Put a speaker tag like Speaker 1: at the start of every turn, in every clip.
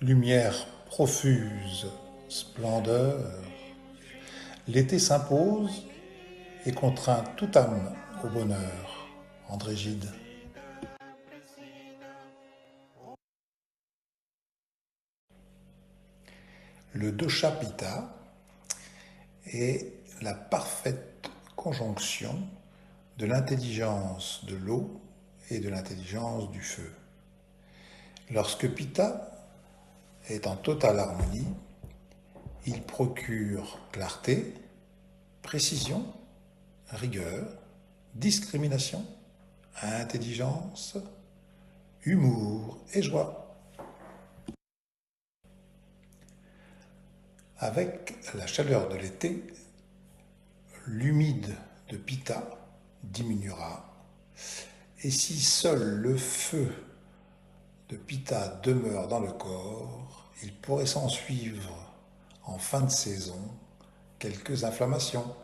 Speaker 1: Lumière profuse, splendeur, l'été s'impose et contraint toute âme au bonheur. André Gide. Le dosha pitta est la parfaite conjonction de l'intelligence de l'eau et de l'intelligence du feu. Lorsque pitta est en totale harmonie, il procure clarté, précision, rigueur, discrimination, intelligence, humour et joie. Avec la chaleur de l'été, l'humide de pitta diminuera, et si seul le feu de pitta demeure dans le corps, il pourrait s'en suivre en fin de saison quelques inflammations.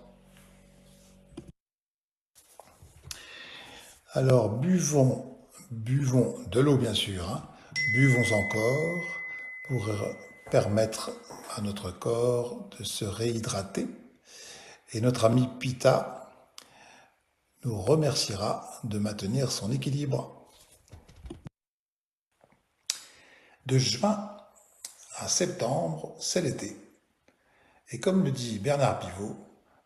Speaker 1: Alors buvons de l'eau bien sûr, buvons encore pour permettre à notre corps de se réhydrater. Et notre ami Pitta nous remerciera de maintenir son équilibre. De juin à septembre, c'est l'été. Et comme le dit Bernard Pivot,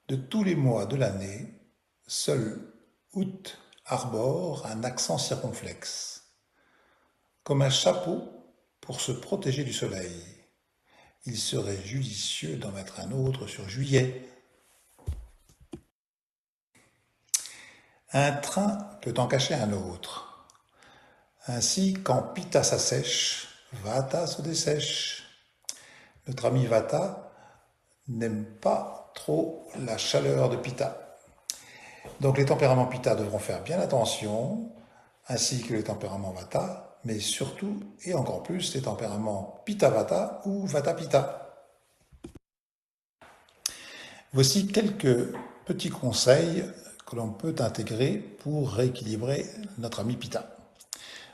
Speaker 1: de tous les mois de l'année, seul août arbore un accent circonflexe, comme un chapeau pour se protéger du soleil. Il serait judicieux d'en mettre un autre sur juillet. Un train peut en cacher un autre. Ainsi, quand Pitta s'assèche, Vata se dessèche. Notre ami Vata n'aime pas trop la chaleur de Pitta. Donc les tempéraments Pitta devront faire bien attention, ainsi que les tempéraments Vata, mais surtout et encore plus les tempéraments Pitta-Vata ou Vata-Pitta. Voici quelques petits conseils que l'on peut intégrer pour rééquilibrer notre ami Pitta.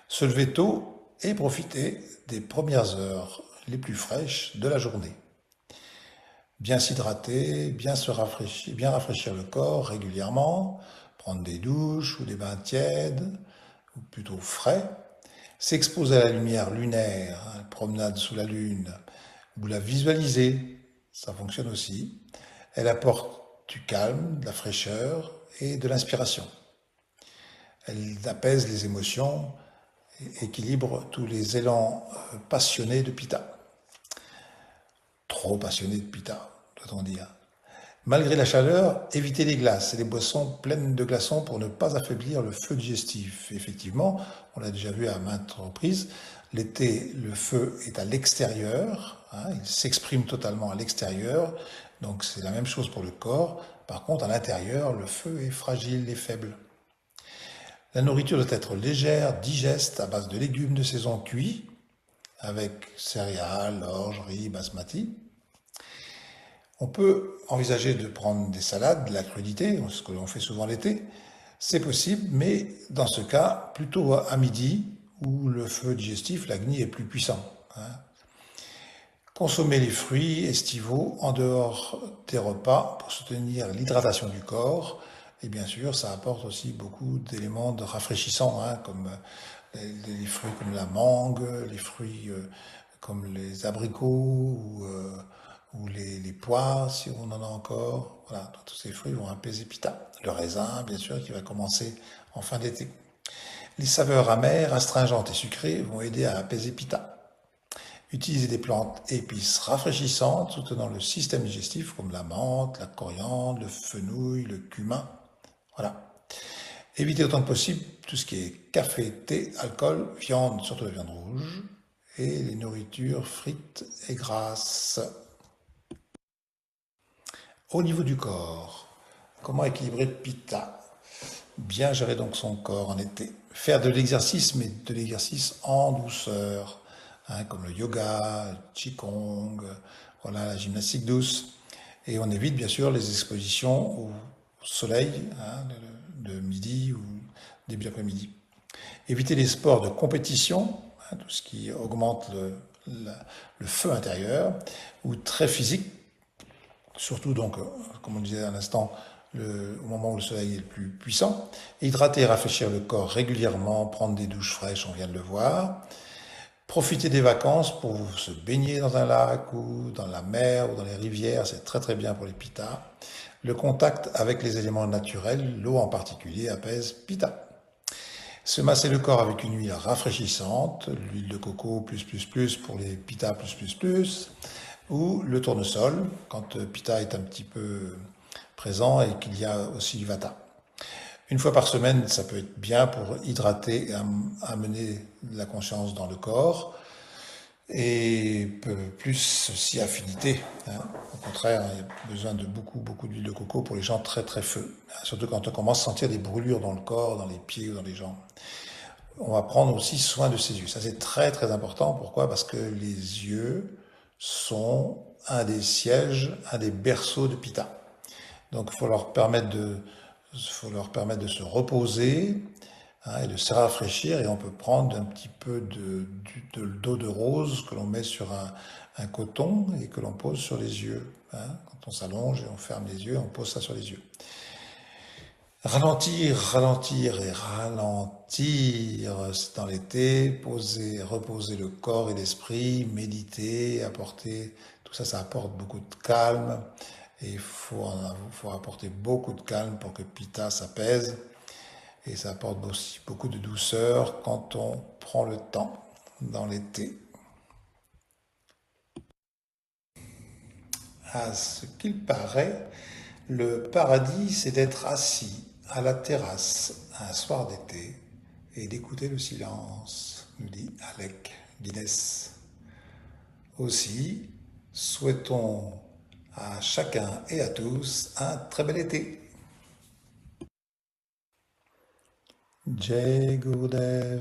Speaker 1: Se lever tôt et profiter des premières heures les plus fraîches de la journée. Bien s'hydrater, bien rafraîchir le corps régulièrement, prendre des douches ou des bains tièdes, ou plutôt frais, s'exposer à la lumière lunaire, promenade sous la lune, ou la visualiser, ça fonctionne aussi. Elle apporte du calme, de la fraîcheur et de l'inspiration. Elle apaise les émotions, équilibre tous les élans passionnés de Pitta. Trop passionnés de Pitta, doit-on dire. Malgré la chaleur, évitez les glaces et les boissons pleines de glaçons pour ne pas affaiblir le feu digestif. Effectivement, on l'a déjà vu à maintes reprises, l'été, le feu est à l'extérieur, il s'exprime totalement à l'extérieur, donc c'est la même chose pour le corps. Par contre, à l'intérieur, le feu est fragile et faible. La nourriture doit être légère, digeste, à base de légumes de saison cuits, avec céréales, orge, riz, basmati. On peut envisager de prendre des salades, de la crudité, ce que l'on fait souvent l'été. C'est possible, mais dans ce cas, plutôt à midi, où le feu digestif, l'agni, est plus puissant. Consommer les fruits estivaux en dehors des repas pour soutenir l'hydratation du corps. Et bien sûr, ça apporte aussi beaucoup d'éléments de rafraîchissants, comme les fruits comme la mangue, les fruits comme les abricots ou les poires, si on en a encore. Voilà, tous ces fruits vont apaiser Pitta. Le raisin, bien sûr, qui va commencer en fin d'été. Les saveurs amères, astringentes et sucrées vont aider à apaiser Pitta. Utiliser des plantes épices rafraîchissantes soutenant le système digestif comme la menthe, la coriandre, le fenouil, le cumin. Voilà. Éviter autant que possible tout ce qui est café, thé, alcool, viande, surtout la viande rouge, et les nourritures frites et grasses. Au niveau du corps, comment équilibrer le Pitta? Bien gérer donc son corps en été. Faire de l'exercice, mais de l'exercice en douceur, comme le yoga, le qigong, voilà, la gymnastique douce. Et on évite bien sûr les expositions au soleil de midi ou début d'après-midi. Éviter les sports de compétition, tout ce qui augmente le feu intérieur, ou très physique, surtout donc, comme on disait à l'instant, au moment où le soleil est le plus puissant. Hydrater et rafraîchir le corps régulièrement, prendre des douches fraîches, on vient de le voir. Profiter des vacances pour se baigner dans un lac ou dans la mer ou dans les rivières, c'est très très bien pour les pitas. Le contact avec les éléments naturels, l'eau en particulier, apaise Pitta. Se masser le corps avec une huile rafraîchissante, l'huile de coco pour les Pitta ou le tournesol quand Pitta est un petit peu présent et qu'il y a aussi du Vata. Une fois par semaine, ça peut être bien pour hydrater et amener la conscience dans le corps et plus aussi affinité. Hein. Au contraire, il y a besoin de beaucoup d'huile de coco pour les gens très très feux. Surtout quand on commence à sentir des brûlures dans le corps, dans les pieds ou dans les jambes. On va prendre aussi soin de ses yeux. Ça c'est très très important. Pourquoi? Parce que les yeux sont un des sièges, un des berceaux de Pitta. Donc il faut leur permettre de se reposer, hein, et de se rafraîchir. Et on peut prendre un petit peu d'eau de rose que l'on met sur un coton et que l'on pose sur les yeux. Hein. Quand on s'allonge et on ferme les yeux, on pose ça sur les yeux. Ralentir et ralentir dans l'été, reposer le corps et l'esprit, méditer, tout ça, ça apporte beaucoup de calme. Et faut apporter beaucoup de calme pour que Pitta s'apaise. Et ça apporte aussi beaucoup de douceur quand on prend le temps dans l'été. À ce qu'il paraît, le paradis, c'est d'être assis à la terrasse un soir d'été et d'écouter le silence, nous dit Alec Guinness. Aussi, souhaitons à chacun et à tous un très bel été. Jai Gurudev.